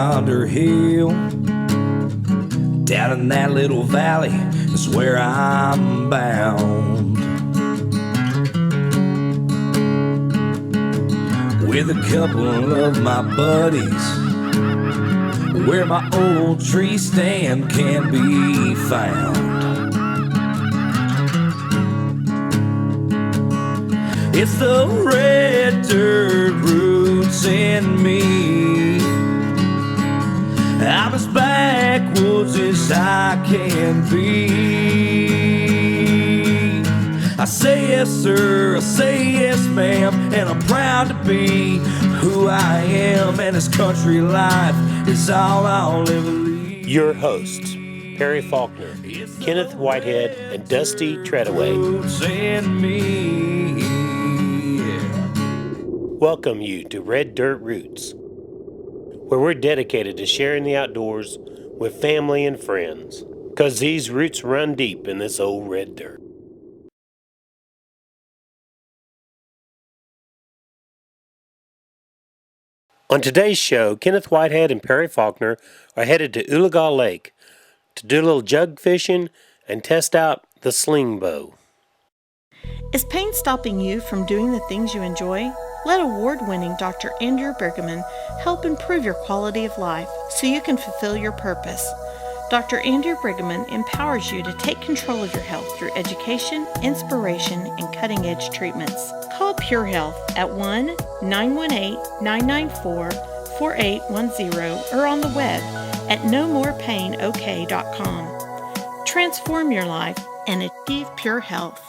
yonder hill. Down in that little valley is where I'm bound. With a couple of my buddies, where my old tree stand can be found. It's the red dirt roots in me. I'm as backwoods as I can be. I say yes sir, I say yes ma'am, and I'm proud to be who I am, and this country life is all I'll ever lead. Your hosts, Perry Faulkner, Kenneth Whitehead, and Dusty Treadaway, welcome you to Red Dirt Roots, where we're dedicated to sharing the outdoors with family and friends, 'cause these roots run deep in this old red dirt. On today's show, Kenneth Whitehead and Perry Faulkner are headed to Oologah Lake to do a little jug fishing and test out the sling bow. Is pain stopping you from doing the things you enjoy? Let award-winning Dr. Andrew Brigham help improve your quality of life so you can fulfill your purpose. Dr. Andrew Brigham empowers you to take control of your health through education, inspiration, and cutting-edge treatments. Call Pure Health at 1-918-994-4810 or on the web at nomorepainok.com. Transform your life and achieve pure health.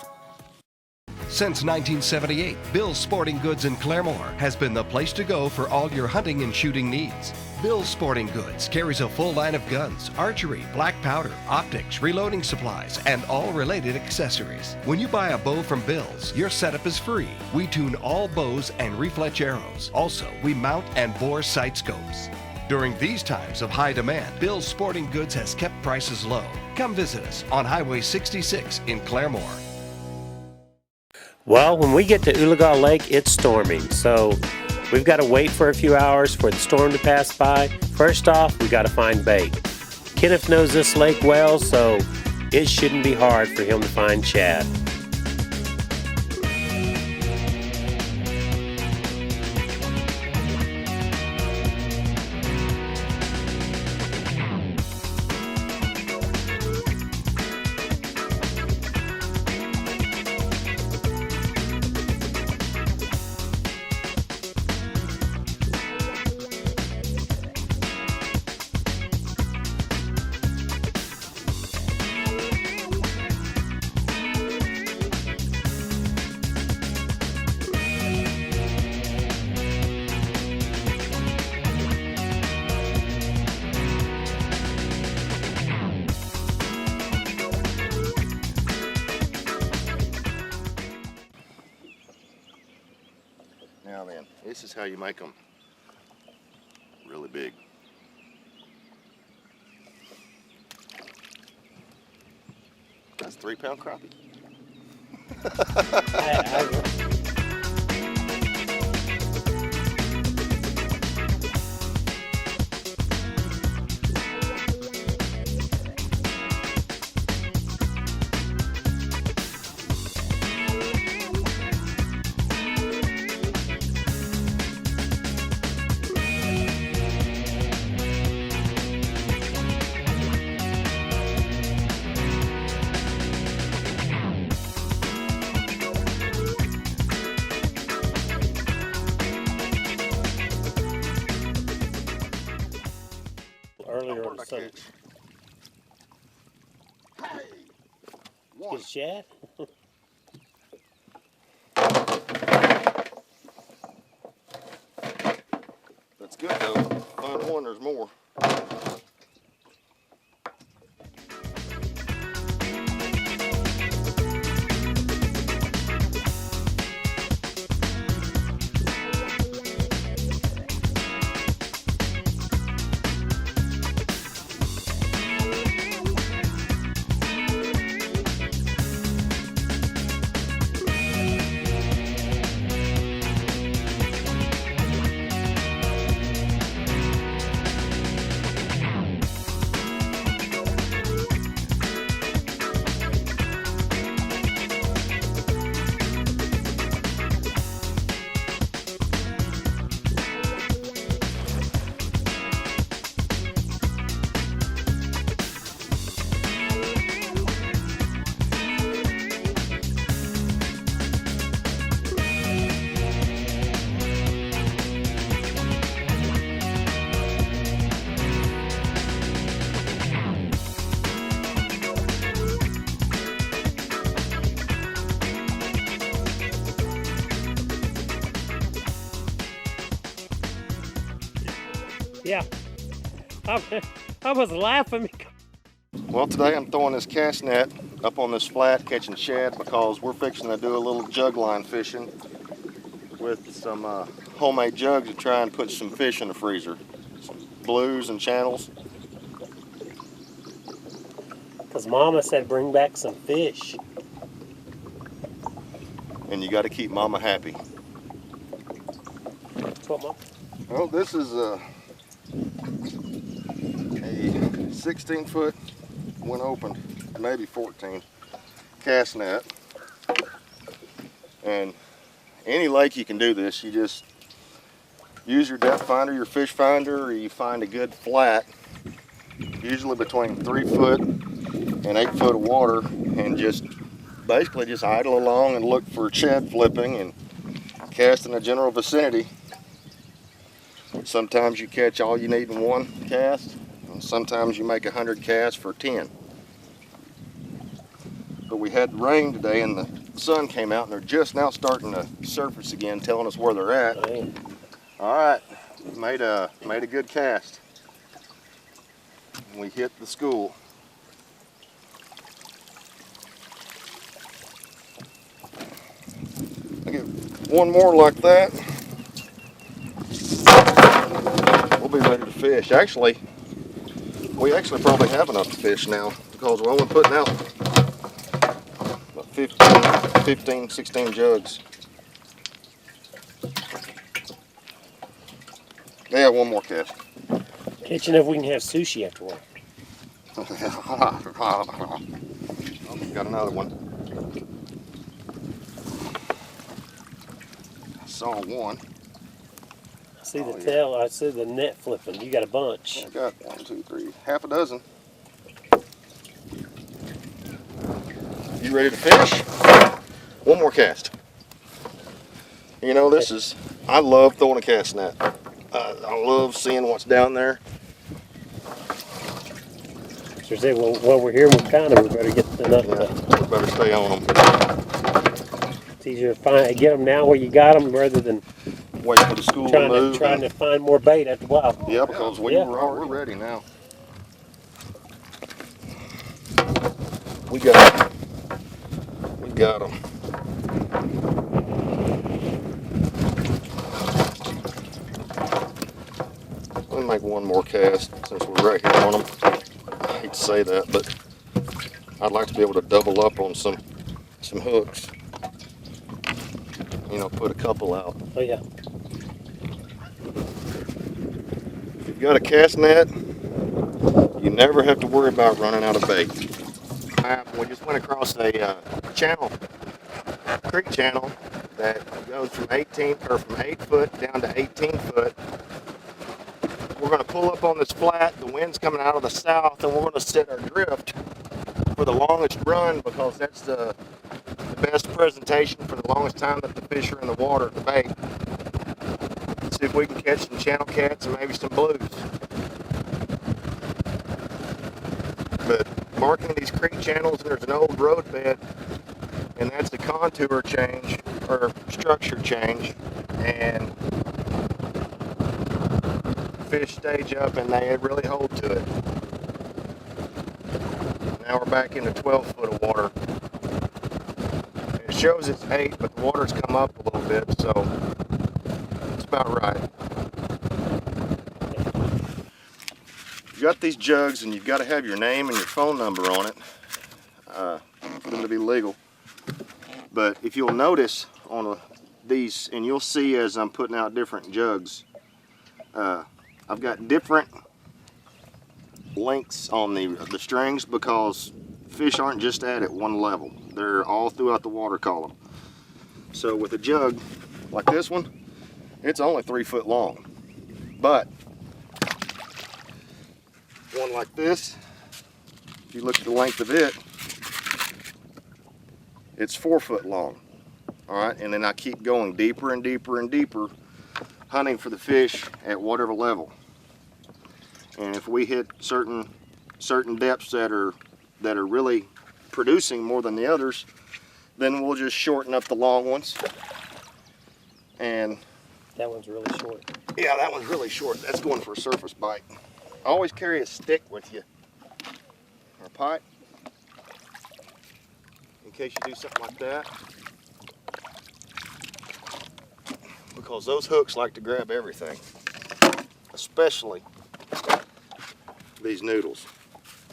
Since 1978, Bill's Sporting Goods in Claremore has been the place to go for all your hunting and shooting needs. Bill's Sporting Goods carries a full line of guns, archery, black powder, optics, reloading supplies, and all related accessories. When you buy a bow from Bill's, your setup is free. We tune all bows and refletch arrows. Also, we mount and bore sight scopes. During these times of high demand, Bill's Sporting Goods has kept prices low. Come visit us on Highway 66 in Claremore. Well, when we get to Oologah Lake, it's storming, so we've got to wait for a few hours for the storm to pass by. First off, we got to find bait. Kenneth knows this lake well, so it shouldn't be hard for him to find shad. Now then, this is how you make them really big. That's 3-pound crappie. Earlier on the sun. Hey! One. Get shad? That's good though. Find one, there's more. Yeah. I was laughing. Well, today I'm throwing this cast net up on this flat catching shad because we're fixing to do a little jug line fishing with some homemade jugs to try and put some fish in the freezer. Some blues and channels. Because Mama said bring back some fish. And you got to keep Mama happy. That's what, Mom? Well, this is a 16-foot, when opened, maybe 14, cast net. And any lake you can do this. You just use your depth finder, your fish finder, or you find a good flat, usually between 3 foot and 8 foot of water, and just basically just idle along and look for shad flipping and cast in the general vicinity. Sometimes you catch all you need in one cast, and sometimes you make 100 casts for 10. But we had rain today and the sun came out and they're just now starting to surface again, telling us where they're at. Dang. All right, made a good cast. We hit the school. I get one more like that. We'll be ready to fish. Actually, we probably have enough to fish now because we're only putting out about 15, 16 jugs. Yeah, one more cast. Catching if we can have sushi after work. Got another one. I saw one. I see the tail, I see the net flipping. You got a bunch. I got 1, 2, 3, half a dozen. You ready to fish? One more cast. You know, I love throwing a cast net. I love seeing what's down there. So say, well, while we're here, we better get enough. We better stay on them. It's easier to get them now where you got them rather than wait for the school to move. Trying to find more bait after a while. Yeah, because we're ready now. We got them. Let me make one more cast since we're right here on them. I hate to say that, but I'd like to be able to double up on some hooks. You know, put a couple out. Oh yeah. If you've got a cast net, you never have to worry about running out of bait. We just went across a creek channel that goes from 8 foot down to 18 foot. We're going to pull up on this flat. The wind's coming out of the south, and we're going to set our drift for the longest run because that's the best presentation for the longest time that the fish are in the water, the bait. See if we can catch some channel cats and maybe some blues. But marking these creek channels, there's an old road bed, and that's the contour change or structure change, and fish stage up and they really hold to it. Now we're back into 12 foot of water. It shows it's 8, but the water's come up a little bit, so it's about right. You've got these jugs and you've got to have your name and your phone number on it for them to be legal. But if you'll notice on these, and you'll see as I'm putting out different jugs, I've got different lengths on the strings because fish aren't just at one level. They're all throughout the water column. So with a jug like this one, it's only 3 foot long. But one like this, if you look at the length of it, it's 4 foot long. All right, and then I keep going deeper and deeper and deeper, hunting for the fish at whatever level. And if we hit certain depths that are really producing more than the others, then we'll just shorten up the long ones. And that one's really short. Yeah, that one's really short. That's going for a surface bite. Always carry a stick with you, or a pipe, in case you do something like that. Because those hooks like to grab everything, especially these noodles.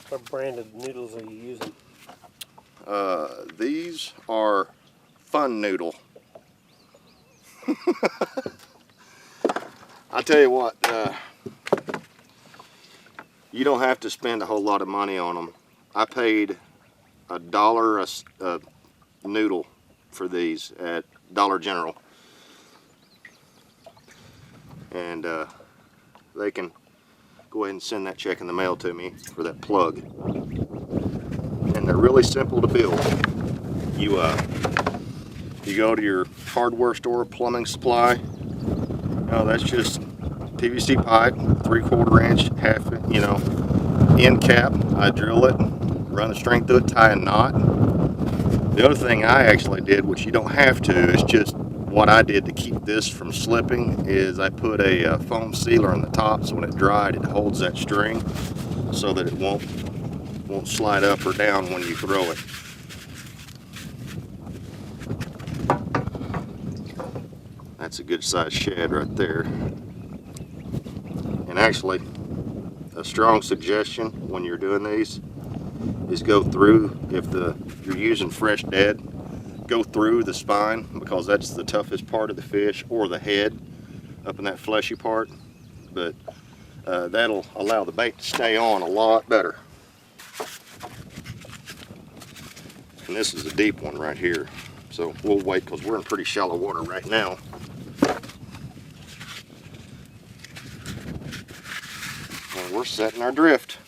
What brand of noodles are you using? These are Fun Noodle. I tell you what, you don't have to spend a whole lot of money on them. I paid $1 a noodle for these at Dollar General. And they can go ahead and send that check in the mail to me for that plug. And they're really simple to build. You go to your hardware store, plumbing supply. That's just PVC pipe, 3/4 inch, half, end cap. I drill it, run a string through it, tie a knot. The other thing I actually did, which you don't have to, is just what I did to keep this from slipping, is I put a foam sealer on the top, so when it dried, it holds that string so that it won't slide up or down when you throw it. That's a good sized shad right there. And actually, a strong suggestion when you're doing these is go through, if you're using fresh dead, go through the spine, because that's the toughest part of the fish, or the head up in that fleshy part. But that'll allow the bait to stay on a lot better. And this is a deep one right here, so we'll wait because we're in pretty shallow water right now. And we're setting our drift.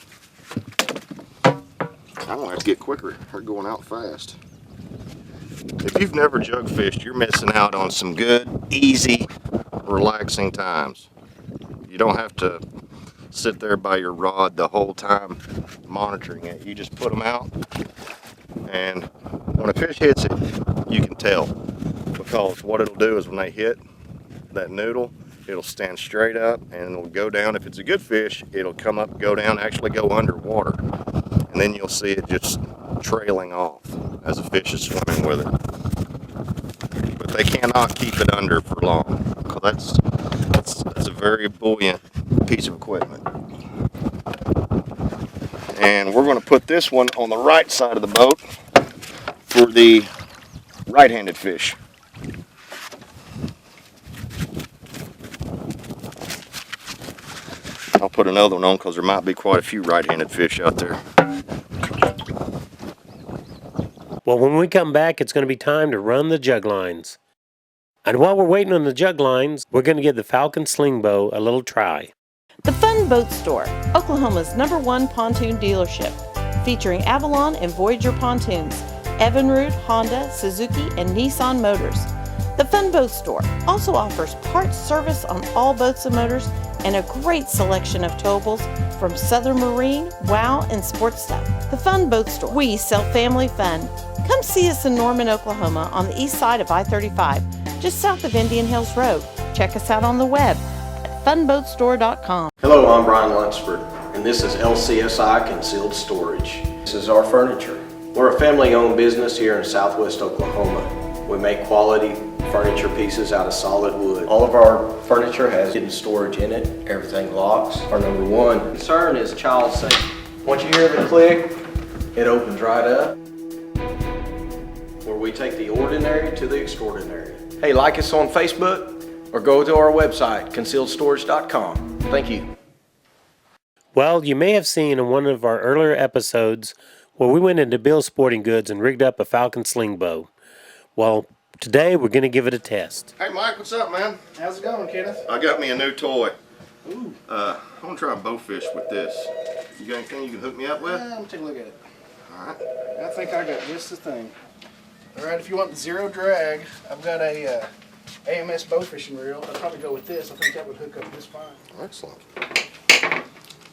I'm gonna have to get quicker. We're going out fast. If you've never jug fished, you're missing out on some good, easy, relaxing times. You don't have to sit there by your rod the whole time monitoring it. You just put them out, and when a fish hits it, you can tell, because what it'll do is when they hit that noodle, it'll stand straight up and it'll go down. If it's a good fish, it'll come up, go down, actually go underwater, and then you'll see it just trailing off as a fish is swimming with it. But they cannot keep it under for long, because that's a very buoyant piece of equipment. And we're going to put this one on the right side of the boat for the right-handed fish. I'll put another one on because there might be quite a few right-handed fish out there. Well, when we come back, it's going to be time to run the jug lines. And while we're waiting on the jug lines, we're going to give the Falcon Sling Bow a little try. The Fun Boat Store, Oklahoma's #1 pontoon dealership, featuring Avalon and Voyager pontoons, Evinrude, Honda, Suzuki, and Nissan motors. The Fun Boat Store also offers parts service on all boats and motors, and a great selection of towables from Southern Marine, WOW, and Sports Stuff. The Fun Boat Store. We sell family fun. Come see us in Norman, Oklahoma on the east side of I-35, just south of Indian Hills Road. Check us out on the web at funboatstore.com. Hello, I'm Brian Lunsford, and this is LCSI Concealed Storage. This is our furniture. We're a family-owned business here in southwest Oklahoma. We make quality furniture pieces out of solid wood. All of our furniture has hidden storage in it. Everything locks. Our #1 concern is child safety. Once you hear the click, it opens right up, where we take the ordinary to the extraordinary. Hey, like us on Facebook or go to our website, concealedstorage.com. Thank you. Well, you may have seen in one of our earlier episodes where we went into Bill's Sporting Goods and rigged up a Falcon Sling Bow. Well, today we're going to give it a test. Hey Mike, what's up, man? How's it going, Kenneth? I got me a new toy. Ooh. I'm gonna try a bowfish with this. You got anything you can hook me up with? Let me take a look at it. Alright. I think I got just the thing. Alright, if you want zero drag, I've got a AMS bow fishing reel. I'd probably go with this. I think that would hook up just fine. Excellent.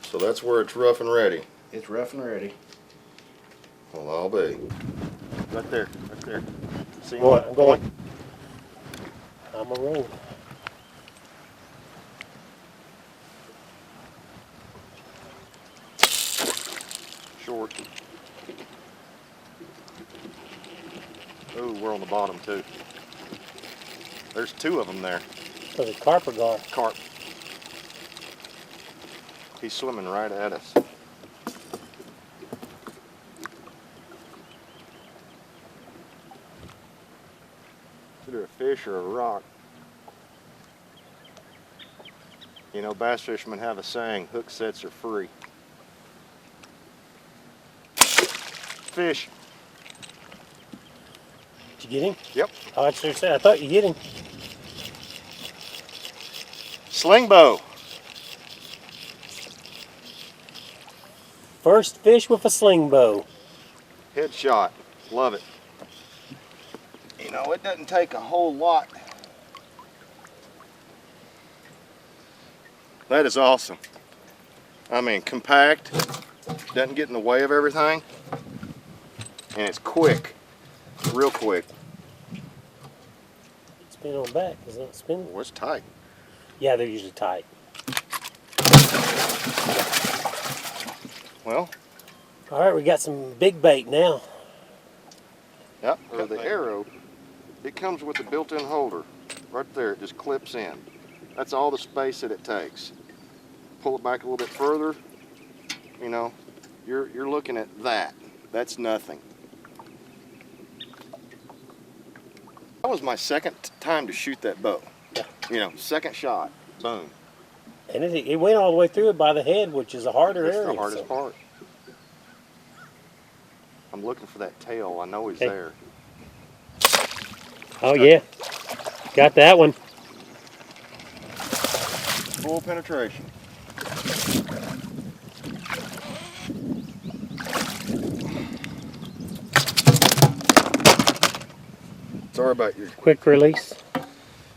So that's where it's rough and ready. It's rough and ready. Well, I'll be. Right there, right there. See Boy, I'm going. I'm a roll. short. Oh, we're on the bottom too. There's two of them there. So the carp or gar? Carp. He's swimming right at us. Is it a fish or a rock? You know, bass fishermen have a saying, hook sets are free. Fish. Did you get him? Yep. Oh, that's what I said. I thought you get him. Sling bow. First fish with a sling bow. Headshot. Love it. You know, it doesn't take a whole lot. That is awesome. I mean, compact, doesn't get in the way of everything, and it's quick, real quick. Spin on back, is it spinning? Oh, it's tight. Yeah, they're usually tight. Well, all right, we got some big bait now. yep, the arrow, it comes with a built-in holder. Right there, it just clips in. That's all the space that it takes. Pull it back a little bit further, you know, you're looking at that. That's nothing. That was my second time to shoot that bow. Yeah. You know, second shot, boom. And it went all the way through it by the head, which is a harder That's area. the hardest part. I'm looking for that tail. I know he's Okay. there. Oh yeah, got that one. Full penetration. Sorry about your... Quick release.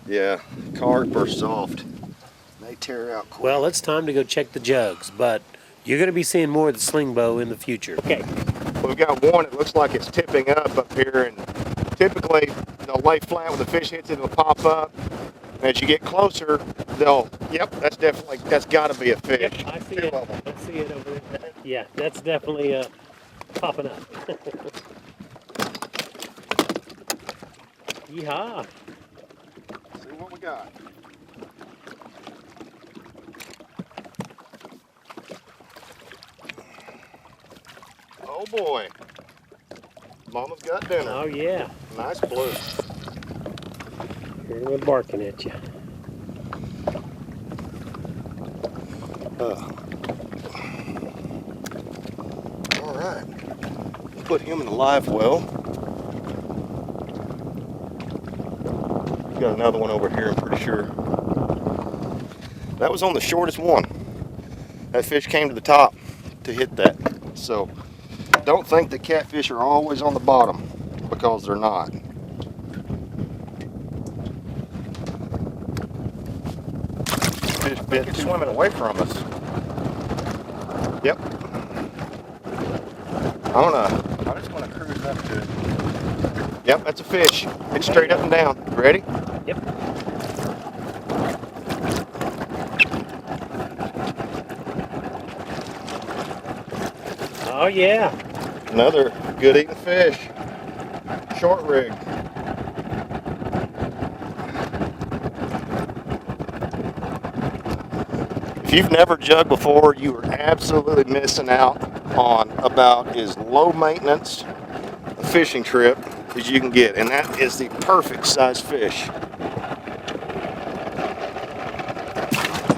Yeah, carp are soft. They tear out quick. Well, it's time to go check the jugs, but you're going to be seeing more of the sling bow in the future. Okay. We've got one, it looks like it's tipping up here, and typically they'll lay flat when the fish hits it, it'll pop up. And as you get closer, yep, that's got to be a fish. Yep, I see it. I see it over there. Yeah, that's definitely popping up. Yeehaw. See what we got. Oh boy. Mama's got dinner. Oh yeah. Nice blue. Here we're barking at you. All right. Put him in the live well. Got another one over here, I'm pretty sure. That was on the shortest one. That fish came to the top to hit that. So don't think that catfish are always on the bottom, because they're not. Fish bit swimming away from us. Yep. I just want to cruise up to it. Yep, that's a fish. It's straight up and down. You ready? Yep. Oh yeah. Another good eating fish. Short rig. If you've never jugged before, you are absolutely missing out on about as low maintenance a fishing trip as you can get, and that is the perfect size fish.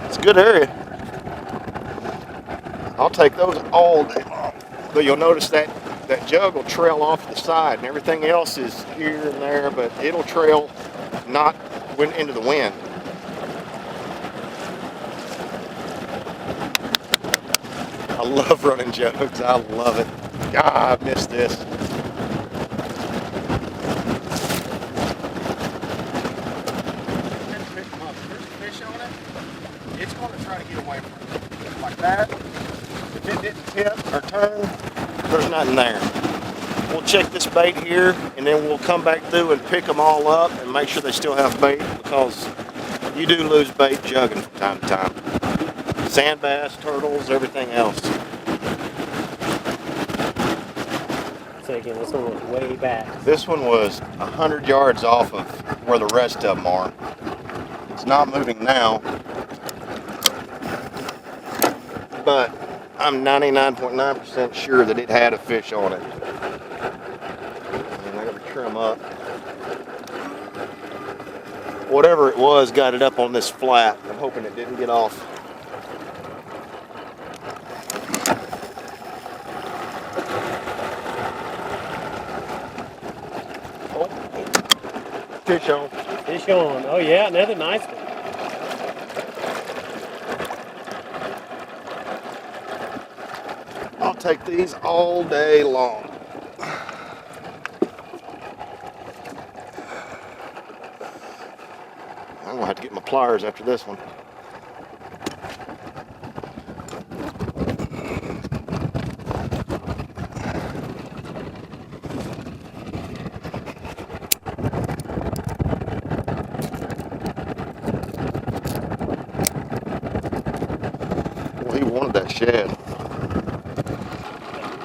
It's a good area. I'll take those all day long. But you'll notice that jug will trail off to the side, and everything else is here and there, but it'll trail not into the wind. I love running jugs. I love it. Ah, I missed this. Pick them up. If there's a fish on it, it's going to try to get away from it. Like that. If it didn't tip or turn, there's nothing there. We'll check this bait here, and then we'll come back through and pick them all up and make sure they still have bait, because you do lose bait jugging from time to time. Sand bass, turtles, everything else. thinking. This one was way back. This one was 100 yards off of where the rest of them are. It's not moving now, but I'm 99.9% sure that it had a fish on it. And I gotta trim up. Whatever it was got it up on this flat. I'm hoping it didn't get off. Oh, fish on. Fish on. Oh yeah, another nice one. I'll take these all day long. I'm gonna have to get my pliers after this one. Well, he wanted that shad.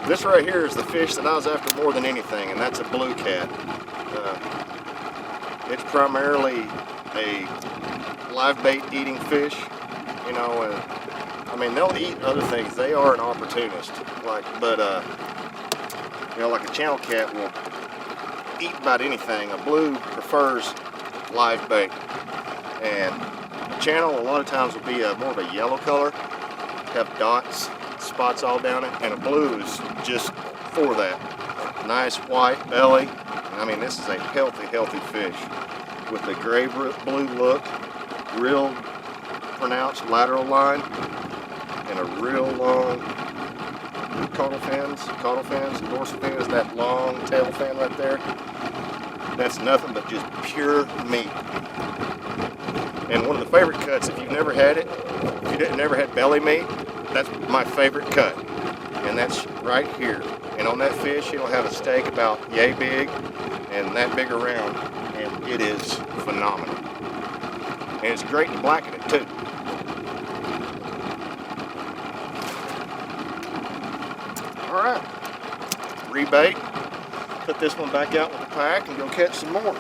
This right here is the fish that I was after more than anything, and that's a blue cat. It's primarily a live bait eating fish, you know, and I mean they'll eat other things. They are an opportunist, like, but you know, like a channel cat will eat about anything. A blue prefers live bait, and a channel a lot of times will be more of a yellow color, have dots, spots all down it, and a blue is just for that. Nice white belly. I mean, this is a healthy fish with a gray blue look, real pronounced lateral line, and a real long caudal fins, dorsal fins, that long tail fin right there. That's nothing but just pure meat. And one of the favorite cuts, if you've never had it, if you never had belly meat, that's my favorite cut. And that's right here. And on that fish, it'll have a steak about yay big and that big around. And it is phenomenal. And it's great to blacken it too. All right, rebait. Put this one back out with the pack and go catch some more.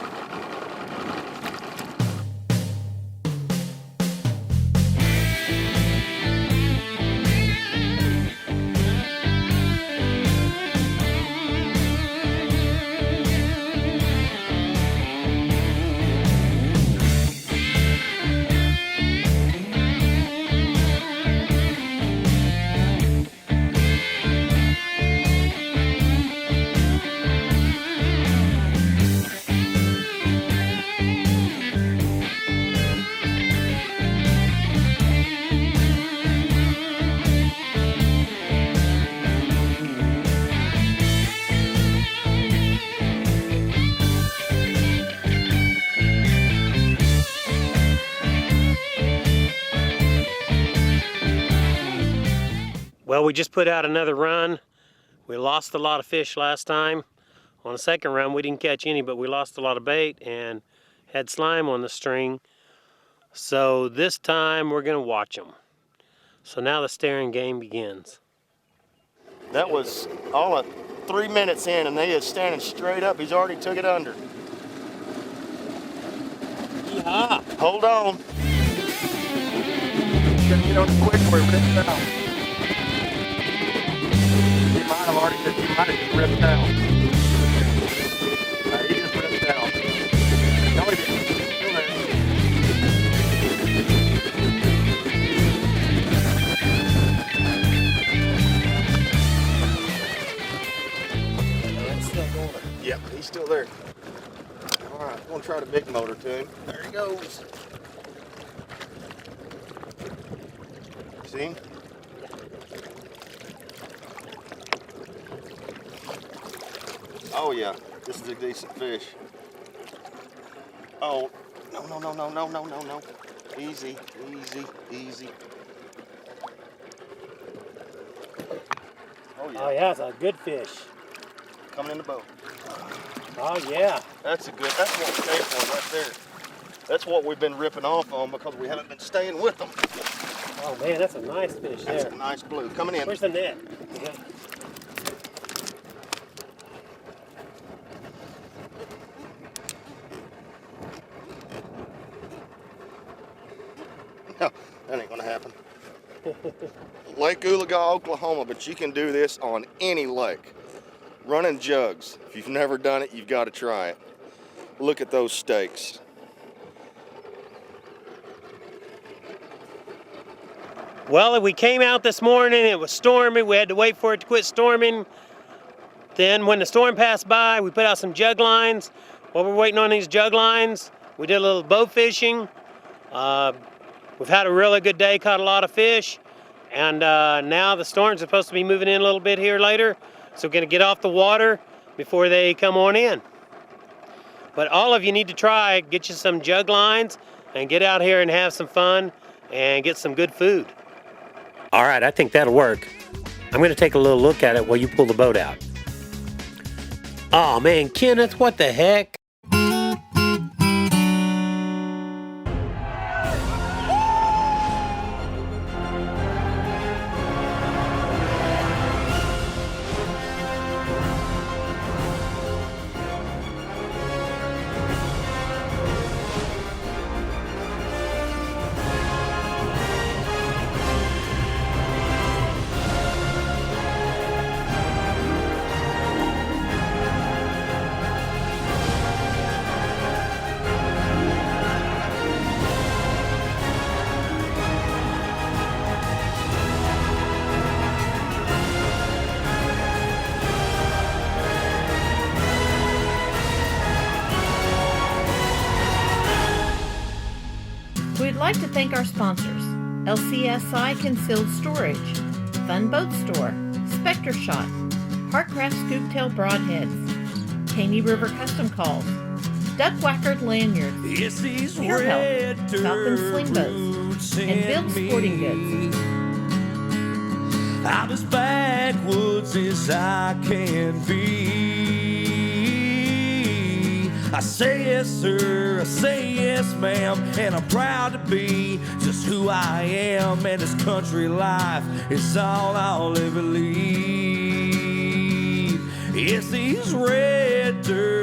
Well, we just put out another run. We lost a lot of fish last time. On the second run, we didn't catch any, but we lost a lot of bait and had slime on the string. So this time, we're gonna watch them. So now the staring game begins. That was all of 3 minutes in, and they is standing straight up. He's already took it under. Yeehaw! Hold on. Gotta get on quick before he rips out. He might have already just ripped out. He just ripped out. No, he didn't. Still there. It's still going. Yep, he's still there. All right, I'm gonna try the big motor to him. There he goes. See him? Oh yeah, this is a decent fish. Oh, no. Easy. Oh yeah. Oh yeah, it's a good fish. Coming in the boat. Oh yeah. That's what we stay for right there. That's what we've been ripping off on because we haven't been staying with them. Oh man, that's a nice fish there. That's a nice blue. Coming in. Where's the net? Lake Oologah, Oklahoma, but you can do this on any lake. Running jugs. If you've never done it, you've got to try it. Look at those stakes. Well, we came out this morning, it was stormy, we had to wait for it to quit storming. Then when the storm passed by, we put out some jug lines. While we're waiting on these jug lines, we did a little boat fishing. We've had a really good day, caught a lot of fish. And now the storm's supposed to be moving in a little bit here later. So we're gonna get off the water before they come on in. But all of you need to try, get you some jug lines and get out here and have some fun and get some good food. All right, I think that'll work. I'm gonna take a little look at it while you pull the boat out. Oh man, Kenneth, what the heck? We'd like to thank our sponsors, LCSI Concealed Storage, Fun Boat Store, Spectre Shot, Heartcraft Scooptail Broadheads, Caney River Custom Calls, Duck Whackard Lanyards, It's these Pure Health, red Falcon Sling Boats, boots and Bill's Sporting Goods. I'm as backwoods as I can be. I say yes, sir, I say yes, ma'am, and I'm proud to be just who I am. And this country life is all I'll ever lead. It's these red dirt